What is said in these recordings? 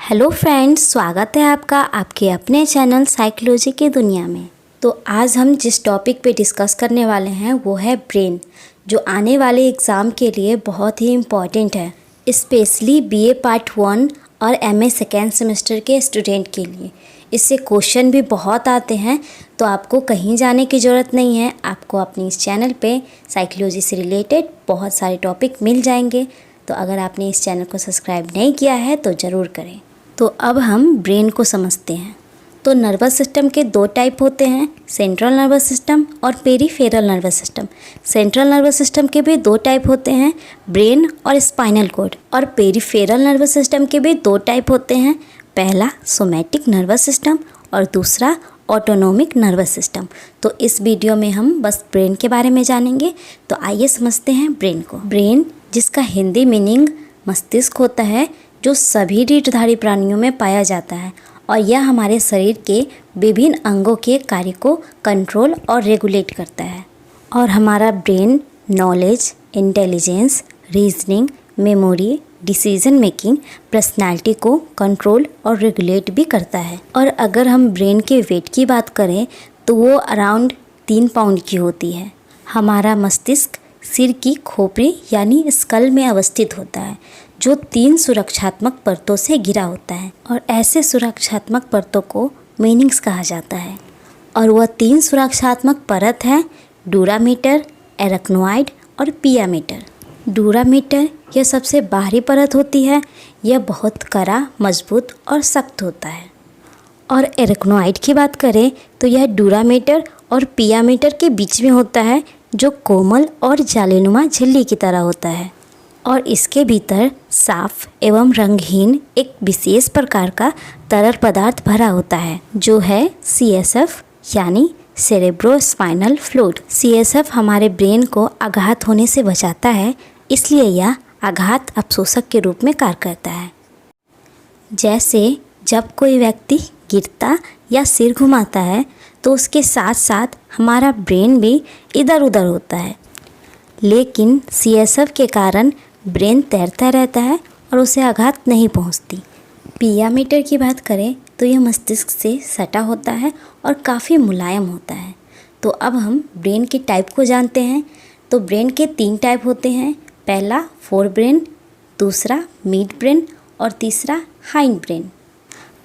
Hello friends, स्वागत है आपका आपके अपने चैनल साइकोलॉजी की दुनिया में। तो आज हम जिस टॉपिक पे डिस्कस करने वाले हैं वो है ब्रेन, जो आने वाले एग्ज़ाम के लिए बहुत ही इम्पॉर्टेंट है, स्पेशली बीए पार्ट 1 और एमए सेकेंड सेमेस्टर के स्टूडेंट के लिए। इससे क्वेश्चन भी बहुत आते हैं, तो आपको कहीं जाने की ज़रूरत नहीं है। आपको अपनी इस चैनल पे साइकोलॉजी से रिलेटेड बहुत सारे टॉपिक मिल जाएंगे। तो अगर आपने इस चैनल को सब्सक्राइब नहीं किया है तो ज़रूर करें। तो अब हम ब्रेन को समझते हैं। तो नर्वस सिस्टम के दो टाइप होते हैं, सेंट्रल नर्वस सिस्टम और peripheral nervous system. Central nervous system के भी दो टाइप होते हैं, ब्रेन और स्पाइनल कॉर्ड। और पेरीफेरल नर्वस सिस्टम के भी दो टाइप होते हैं, पहला सोमैटिक नर्वस सिस्टम और दूसरा ऑटोनोमिक नर्वस सिस्टम। तो इस वीडियो में हम बस ब्रेन के बारे में जानेंगे। तो आइए समझते हैं ब्रेन को। ब्रेन, जिसका हिंदी मीनिंग मस्तिष्क होता है, जो सभी रीढ़धारी प्राणियों में पाया जाता है और यह हमारे शरीर के विभिन्न अंगों के कार्य को कंट्रोल और रेगुलेट करता है। और हमारा brain knowledge, intelligence, reasoning, memory, decision making, personality को कंट्रोल और रेगुलेट भी करता है। और अगर हम ब्रेन के वेट की बात करें तो वो अराउंड 3 पाउंड की होती है। हमारा मस्तिष्क सिर की खोपड़ी यानी स्कल में अवस्थित होता है, जो 3 सुरक्षात्मक परतों से घिरा होता है। और ऐसे सुरक्षात्मक परतों को मीनिंग्स कहा जाता है। और वह 3 सुरक्षात्मक परत है ड्यूरामीटर, एराक्नोइड और पियामीटर। ड्यूरामीटर यह सबसे बाहरी परत होती है। यह बहुत कड़ा, मजबूत और सख्त होता है। और एराक्नोइड की बात करें तो यह ड्यूरामीटर और पियामीटर के बीच में होता है, जो कोमल और जालीनुमा झिल्ली की तरह होता है। और इसके भीतर साफ एवं रंगहीन एक विशेष प्रकार का तरल पदार्थ भरा होता है, जो है CSF यानी सेरेब्रोस्पाइनल फ्लूइड। CSF हमारे ब्रेन को आघात होने से बचाता है, इसलिए यह आघात अवशोषक के रूप में कार्य करता है। जैसे जब कोई व्यक्ति गिरता या सिर घुमाता है तो उसके साथ साथ हमारा ब्रेन भी इधर उधर होता है, लेकिन CSF के कारण ब्रेन तैरता रहता है और उसे आघात नहीं पहुंचती। पियामीटर की बात करें तो यह मस्तिष्क से सटा होता है और काफ़ी मुलायम होता है। तो अब हम ब्रेन के टाइप को जानते हैं। तो ब्रेन के 3 टाइप होते हैं, पहला फोर ब्रेन, दूसरा मिड ब्रेन और तीसरा हाइंड ब्रेन।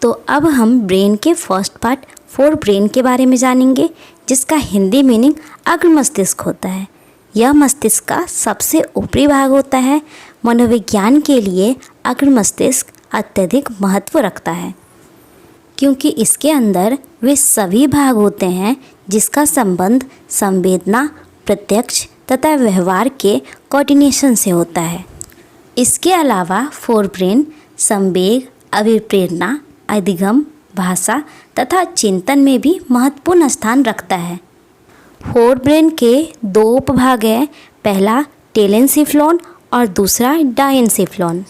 तो अब हम ब्रेन के फर्स्ट पार्ट फोर ब्रेन के बारे में जानेंगे, जिसका हिंदी मीनिंग अग्र मस्तिष्क होता है। यह मस्तिष्क का सबसे ऊपरी भाग होता है। मनोविज्ञान के लिए अग्र मस्तिष्क अत्यधिक महत्व रखता है, क्योंकि इसके अंदर वे सभी भाग होते हैं जिसका संबंध संवेदना, प्रत्यक्ष तथा व्यवहार के कोऑर्डिनेशन से होता है। इसके अलावा फोर ब्रेन संवेग, अभिप्रेरणा, अधिगम, भाषा तथा चिंतन में भी महत्वपूर्ण स्थान रखता है। फोर ब्रेन के 2 उपभाग हैं, पहला टेलेनसिफ्लॉन और दूसरा डायनसिफ्लॉन।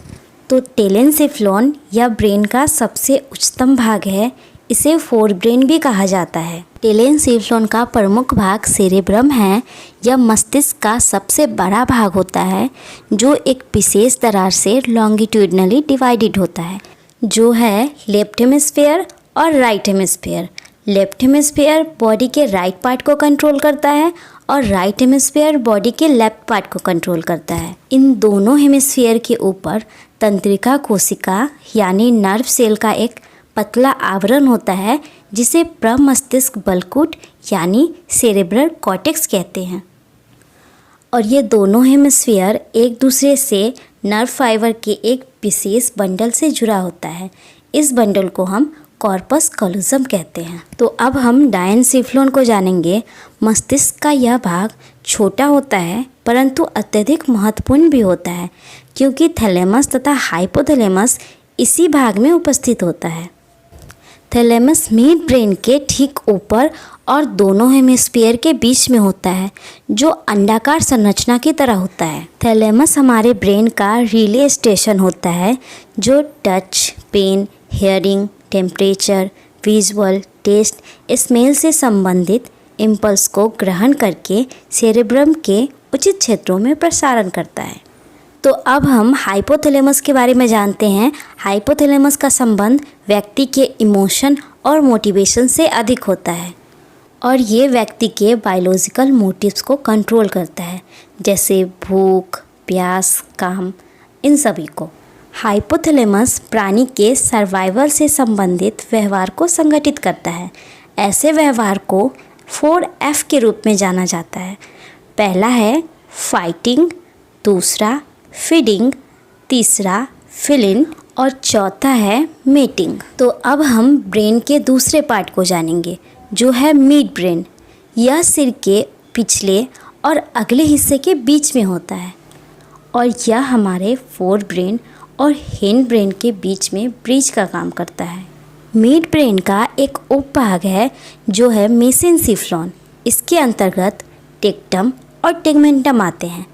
तो टेलेनसिफ्लॉन यह ब्रेन का सबसे उच्चतम भाग है। इसे फोर ब्रेन भी कहा जाता है। टेलेनसिफ्लॉन का प्रमुख भाग सेरेब्रम है। यह मस्तिष्क का सबसे बड़ा भाग होता है, जो एक विशेष दरार से लॉन्गिट्यूडनली डिवाइडेड होता है, जो है लेफ्ट हेमिस्फीयर और right hemisphere. Left hemisphere body के राइट पार्ट को कंट्रोल करता है और राइट हेमिस्फीयर बॉडी के लेफ्ट पार्ट को कंट्रोल करता है। इन दोनों हेमिस्फीयर के ऊपर तंत्रिका कोशिका यानी नर्व सेल का एक पतला आवरण होता है, जिसे प्रमस्तिष्क बलकूट यानी सेरेब्रल कॉर्टेक्स कहते हैं। और ये दोनों हेमिस्फीयर एक दूसरे से नर्व फाइबर के एक विशेष बंडल से जुड़ा होता है। इस बंडल को हम कॉर्पस कॉलोजम कहते हैं। तो अब हम डायनसिफ्लॉन को जानेंगे। मस्तिष्क का यह भाग छोटा होता है, परंतु अत्यधिक महत्वपूर्ण भी होता है, क्योंकि थैलेमस तथा हाइपोथैलेमस इसी भाग में उपस्थित होता है। थैलेमस मिड ब्रेन के ठीक ऊपर और दोनों हेमिस्फीयर के बीच में होता है, जो अंडाकार संरचना की तरह होता है। थैलेमस हमारे ब्रेन का रिले स्टेशन होता है, जो touch, pain, hearing, temperature, visual, taste, smell से संबंधित इम्पल्स को ग्रहण करके सेरेब्रम के उचित क्षेत्रों में प्रसारण करता है। तो अब हम हाइपोथैलेमस के बारे में जानते हैं। हाइपोथैलेमस का संबंध व्यक्ति के इमोशन और मोटिवेशन से अधिक होता है और ये व्यक्ति के बायोलॉजिकल मोटिव्स को कंट्रोल करता है, जैसे भूख, प्यास, काम, इन सभी को। हाइपोथैलेमस प्राणी के सर्वाइवल से संबंधित व्यवहार को संगठित करता है। ऐसे व्यवहार को 4F के रूप में जाना जाता है। पहला है फाइटिंग, दूसरा फीडिंग, तीसरा फिलिंग और चौथा है मेटिंग। तो अब हम ब्रेन के दूसरे पार्ट को जानेंगे, जो है मिड ब्रेन। यह सिर के पिछले और अगले हिस्से के बीच में होता है और यह हमारे फोर ब्रेन और हिंड ब्रेन के बीच में ब्रिज का काम करता है। मिड ब्रेन का एक उपभाग है जो है मेसेनसेफलॉन। इसके अंतर्गत टेक्टम और टेगमेंटम आते हैं।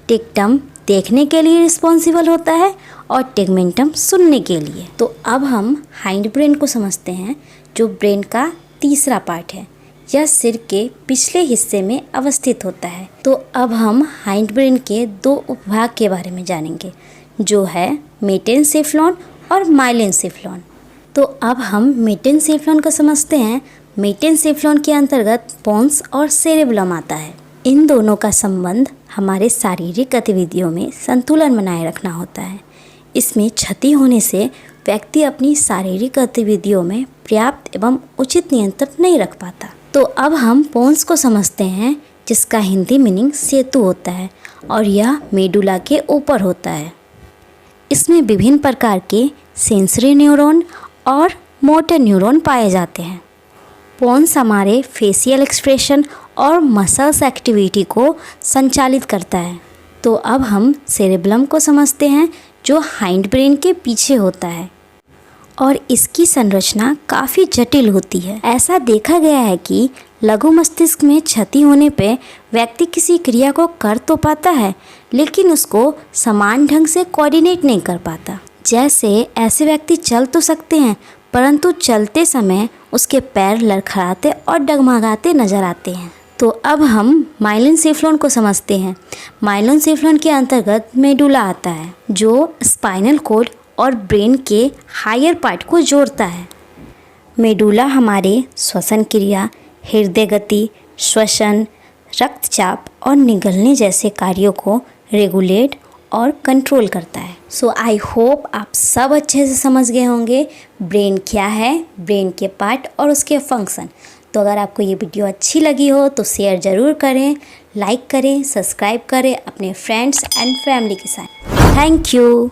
टेक्टम देखने के लिए रिस्पॉन्सिबल होता है और टेगमेंटम सुनने के लिए। तो अब हम हाइंड ब्रेन को समझते हैं, जो ब्रेन का तीसरा पार्ट है। यह सिर के पिछले हिस्से में अवस्थित होता है। तो अब हम हाइंड ब्रेन के दो उपभाग के बारे में जानेंगे, जो है मेटेनसेफलॉन और माइलेनसेफलॉन। तो अब हम मेटेनसेफलॉन को समझते हैं। मेटेनसेफलॉन के अंतर्गत पोन्स और सेरेबेलम आता है। इन दोनों का संबंध हमारे शारीरिक गतिविधियों में संतुलन बनाए रखना होता है। इसमें क्षति होने से व्यक्ति अपनी शारीरिक गतिविधियों में पर्याप्त एवं उचित नियंत्रण नहीं रख पाता। तो अब हम पोन्स को समझते हैं, जिसका हिंदी मीनिंग सेतु होता है और यह मेडुला के ऊपर होता है। इसमें विभिन्न प्रकार के सेंसरी न्यूरॉन और मोटर न्यूरॉन पाए जाते हैं। पोन्स हमारे फेशियल एक्सप्रेशन और मसल्स एक्टिविटी को संचालित करता है। तो अब हम सेरेबेलम को समझते हैं, जो हाइंड ब्रेन के पीछे होता है और इसकी संरचना काफ़ी जटिल होती है। ऐसा देखा गया है कि लघु मस्तिष्क में क्षति होने पे व्यक्ति किसी क्रिया को कर तो पाता है, लेकिन उसको समान ढंग से कोऑर्डिनेट नहीं कर पाता। जैसे ऐसे व्यक्ति चल तो सकते हैं, परंतु चलते समय उसके पैर लड़खड़ाते और डगमगाते नजर आते हैं। तो अब हम माइलेनसेफलॉन को समझते हैं। माइलेनसेफलॉन के अंतर्गत मेडुला आता है, जो स्पाइनल कॉर्ड और ब्रेन के हायर पार्ट को जोड़ता है। मेडुला हमारे श्वसन क्रिया, हृदय गति, श्वसन, रक्तचाप और निगलने जैसे कार्यों को रेगुलेट और कंट्रोल करता है। सो आई होप आप सब अच्छे से समझ गए होंगे ब्रेन क्या है, ब्रेन के पार्ट और उसके फंक्शन। तो अगर आपको ये वीडियो अच्छी लगी हो तो शेयर ज़रूर करें, लाइक करें, सब्सक्राइब करें अपने फ्रेंड्स एंड फैमिली के साथ। Thank you.